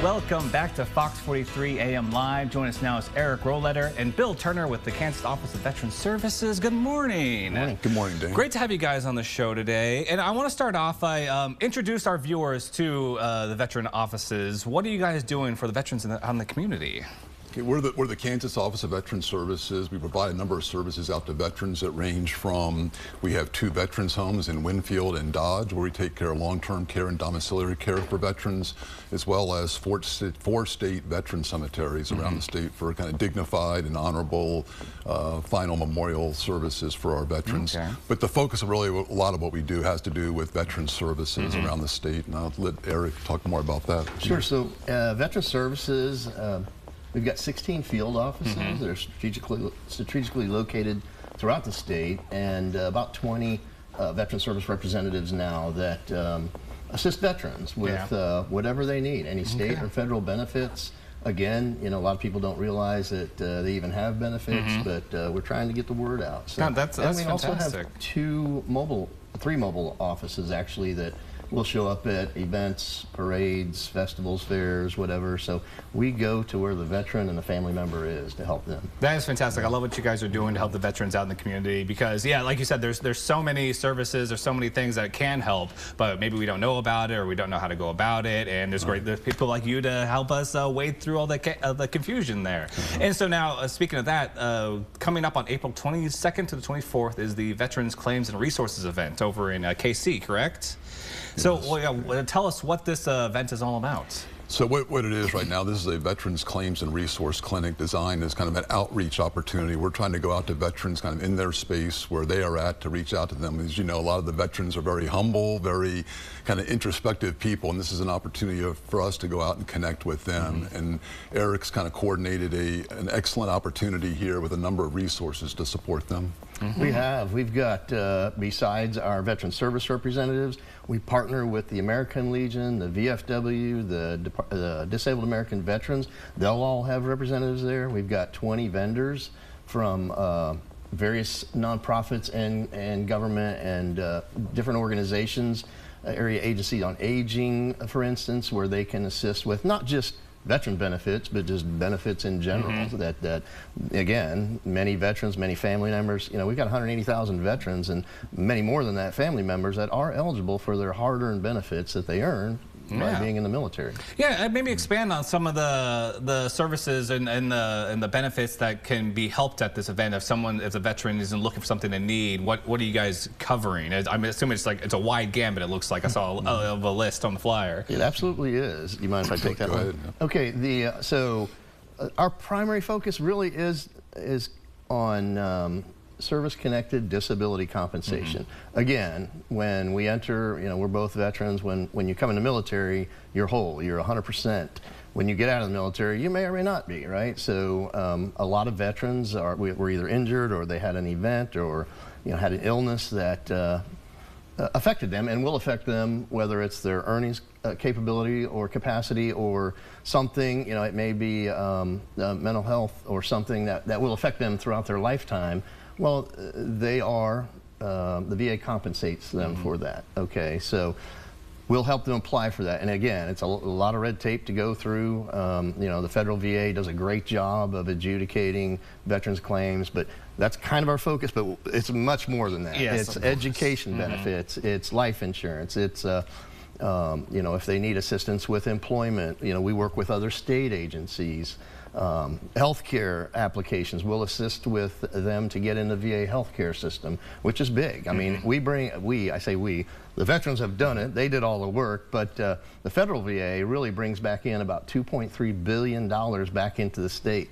Welcome back to Fox 43 AM Live. Join us now is Eric Rohleder and Bill Turner with the Kansas Office of Veteran Services. Good morning. Good morning, Dane. Great to have you guys on the show today. And I want to start off by introduce our viewers to the veteran offices. What are you guys doing for the veterans in the community? Okay, we're the Kansas Office of Veteran Services. We provide a number of services out to veterans that range from, we have 2 veterans homes in Winfield and Dodge, where we take care of long-term care and domiciliary care for veterans, as well as 4 state veteran cemeteries around the state for kind of dignified and honorable final memorial services for our veterans. Okay. But the focus of really a lot of what we do has to do with veteran services around the state, and I'll let Eric talk more about that. Sure. So veteran services, we've got 16 field offices that are strategically located throughout the state, and about 20 veteran service representatives now that assist veterans with whatever they need, any state or federal benefits. Again, you know, a lot of people don't realize that they even have benefits, but we're trying to get the word out. So, God, that's and we fantastic. also have 3 mobile offices actually that will show up at events, parades, festivals, fairs, whatever. So we go to where the veteran and the family member is to help them. That is fantastic. I love what you guys are doing to help the veterans out in the community because, yeah, like you said, there's so many services, there's so many things that can help, but maybe we don't know about it or we don't know how to go about it. And there's people like you to help us wade through all the confusion there. And so now, speaking of that, coming up on April 22nd to the 24th is the Veterans Claims and Resources event over in KC, correct? So tell us what this event is all about. So what it is right now, this is a Veterans Claims and Resource Clinic designed as kind of an outreach opportunity. We're trying to go out to veterans kind of in their space where they are at to reach out to them. As you know, a lot of the veterans are very humble, very kind of introspective people, and this is an opportunity for us to go out and connect with them. And Eric's kind of coordinated an excellent opportunity here with a number of resources to support them. We've got, besides our veteran service representatives, we partner with the American Legion, the VFW, the Disabled American Veterans. They'll all have representatives there. We've got 20 vendors from various nonprofits and government and different organizations, area agency on aging, for instance, where they can assist with not just veteran benefits, but just benefits in general. That again, many veterans, many family members, you know, we've got 180,000 veterans and many more than that family members that are eligible for their hard-earned benefits that they earn by being in the military. Yeah, maybe expand on some of the services and the benefits that can be helped at this event. If a veteran isn't looking for something they need, what are you guys covering? I'm assuming it's a wide gambit. It looks like I saw of a list on the flyer. It absolutely is. Do you mind if I take that Go one? ahead. Okay. So our primary focus really is on service-connected disability compensation. Again, when we enter, you know, we're both veterans. When you come in the military, you're whole, you're 100%. When you get out of the military, you may or may not be, right? So a lot of veterans were either injured or they had an event or, you know, had an illness that affected them and will affect them, whether it's their earnings capability or capacity or something, you know, it may be mental health or something that will affect them throughout their lifetime. Well, the VA compensates them for that. Okay, so we'll help them apply for that. And again, it's a lot of red tape to go through. You know, the federal VA does a great job of adjudicating veterans' claims, but that's kind of our focus, but it's much more than that. Yes, it's education benefits, it's life insurance, it's you know, if they need assistance with employment, you know, we work with other state agencies. Healthcare applications, will assist with them to get in the VA healthcare system, which is big. I mean, I say we, the veterans have done it, they did all the work, but the federal VA really brings back in about $2.3 billion back into the state.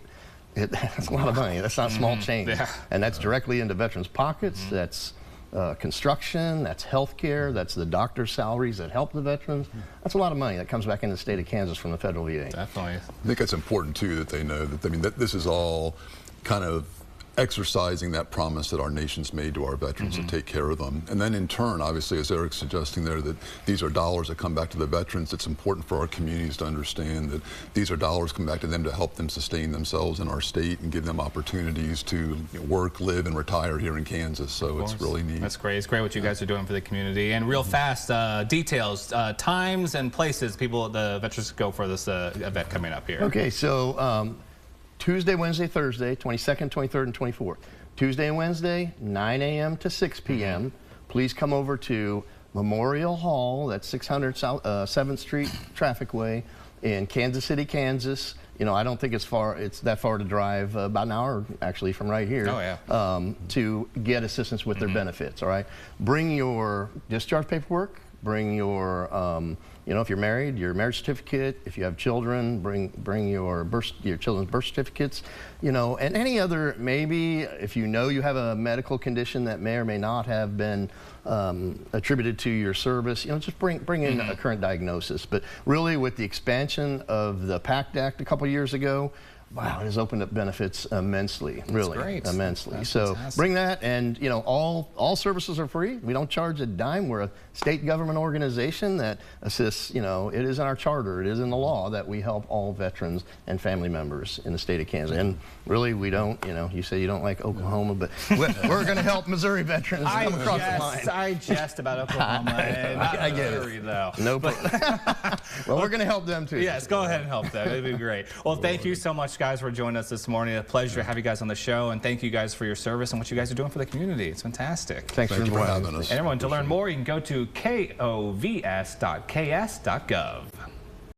That's a lot of money. That's not small change. And that's directly into veterans' pockets. That's construction, that's healthcare, that's the doctor's salaries that help the veterans. That's a lot of money that comes back in the state of Kansas from the federal VA. Definitely. I think it's important too that they know that, I mean, that this is all kind of exercising that promise that our nation's made to our veterans to take care of them. And then in turn, obviously, as Eric's suggesting there, that these are dollars that come back to the veterans. It's important for our communities to understand that these are dollars come back to them to help them sustain themselves in our state and give them opportunities to work, live, and retire here in Kansas. So it's really neat. That's great. It's great what you guys are doing for the community. And real fast, details, times and places the veterans go for this event coming up here. Okay, so Tuesday, Wednesday, Thursday, 22nd, 23rd, and 24th. Tuesday and Wednesday, 9 a.m. to 6 p.m. Please come over to Memorial Hall, that's 600 South 7th Street Traffic Way in Kansas City, Kansas. You know, I don't think it's that far to drive, about an hour actually from right here. Oh, yeah. To get assistance with their benefits, all right? Bring your discharge paperwork, bring your, you know, if you're married, your marriage certificate. If you have children, bring your children's birth certificates, you know, and any other, maybe if you know you have a medical condition that may or may not have been attributed to your service, you know, just bring in a current diagnosis. But really, with the expansion of the PACT Act a couple years ago, wow, it has opened up benefits immensely, really, immensely. That's so fantastic. Bring that, and you know, all services are free. We don't charge a dime. We're a state government organization that assists. You know, it is in our charter, it is in the law that we help all veterans and family members in the state of Kansas. And really, we don't. You know, you say you don't like Oklahoma, but we're going to help Missouri veterans come across the line. I jest about Oklahoma. I get Missouri, it. Though. No problem. Well, we're going to help them too. Yes, go ahead and help them. It'd be great. Well, thank you so much, guys, for joining us this morning. A pleasure to have you guys on the show, and thank you guys for your service and what you guys are doing for the community. It's fantastic. Thanks for having us. And everyone, to learn more, you can go to kovs.ks.gov.